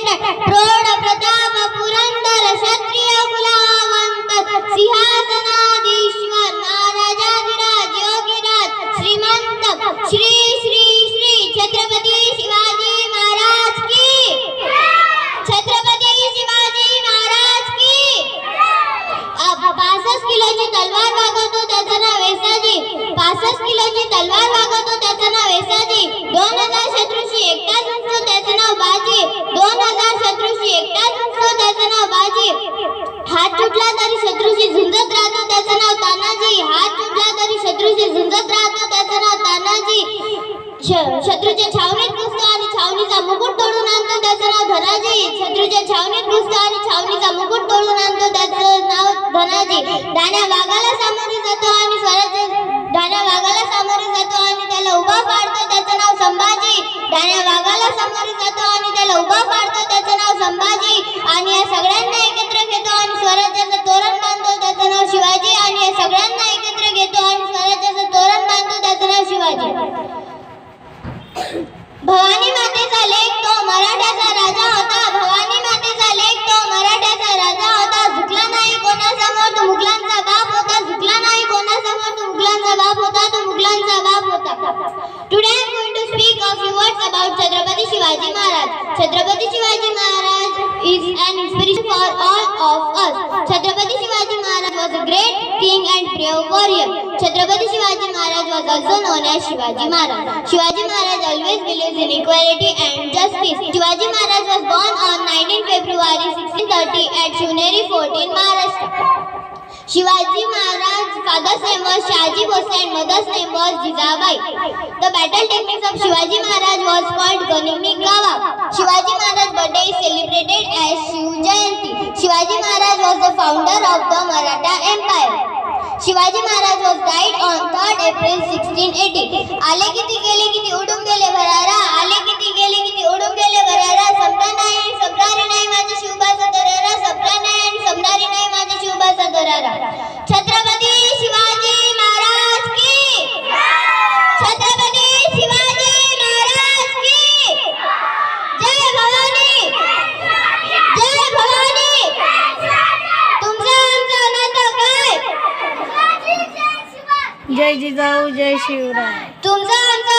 प्रौढ प्रताप पुरंदर क्षत्रिय कुलावंत सिंहासनाधीश्वर महाराजाधिराज योगीराज श्रीमंत श्री श्री श्री छत्रपती शिवाजी महाराज की छत्रपती शिवाजी महाराज की 65 किलोची तलवार वागवतो त्याचं नाव वेसाजी 65 किलोची तलवार वागवतो त्याचं नाव वेसाजी 2000 शत्रूशी एकटाच उंच त्याचं नाव बाजी 2000 शत्रूशी एकटाच उंच त्याचं नाव बाजी हात तुटला तरी शत्रूशी झुंजत राहतो त्याचं नाव तानाजी हात तुटला तरी शत्रूशी झुंजत राहतो त्याचं नाव तानाजी शत्रूच्या छावणीत घुसतो आणि छावणीचा मुकुट तोडून आणतो त्याचं नाव धनाजी शत्रूच्या छावणीत घुसतो आणि छावणीचा मुकुट तोडून आणतो त्याचं नाव धनाजी डाण्या वाघाला सामोरे जातो आणि स्वराज्य डाण्या वाघाला सामोरे जातो आणि त्याला उभा पाडतो त्याचं नाव संभाजी डाण्या वाघाला सामोरे जातो आणि त्याला उभा पाडतो त्याचं नाव संभाजी आणि या सगळ्यांना एकत्र घेतो आणि स्वराज्याचं तोरण बांधतो त्याचं नाव शिवाजी आणि या सगळ्यांना एकत्र घेतो आणि स्वराज्याचं तोरण बांधतो त्याचं नाव शिवाजी भवानी मातेचा लेक तो मराठ्याचा राजा होता भवानी मातेचा लेक तो मराठ्याचा राजा होता झुकला नाही कोणासमोर तो मुघलांचा बाप होता झुकला नाही कोणासमोर तो मुघलांचा बाप होता तो मुघलांचा बाप होता Today I am going to speak a few words about Chhatrapati Shivaji Maharaj. Chhatrapati Shivaji Maharaj is an inspiration for all of us. Chhatrapati Shivaji Maharaj was a great king and brave warrior. Chhatrapati Shivaji Maharaj was also known as Shivaji Maharaj. Shivaji Maharaj always believes in equality and justice. Shivaji Maharaj was born on 19 February 1630 at Shivneri Fort in Maharashtra. Shivaji Maharaj's father's name was Shahaji Bhosle and mother's name was Jijabai. The battle techniques of Shivaji Maharaj was called Ganimi Kawa. Shivaji Maharaj's birthday is celebrated as Shiv Jayanti. Shivaji Maharaj was the founder of the Maratha Empire. Shivaji Maharaj was died on 3rd April 1680. आले किती गेले किती उडून गेले भरारा आले किती गेले किती उडून गेले भरारा समजा नाही आणि समजारी नाही माझे शिवबाचा दरारा समजा नाही आणि समजारी नाही माझे शिवबाचा दरारा छत्रपती शिवाजी महाराज की छत्रपती शिवाजी महाराज की जय भवानी जय भवानी तुमचं आमचं नातं काय जय जिजाऊ जय शिवराय तुमचं आमचं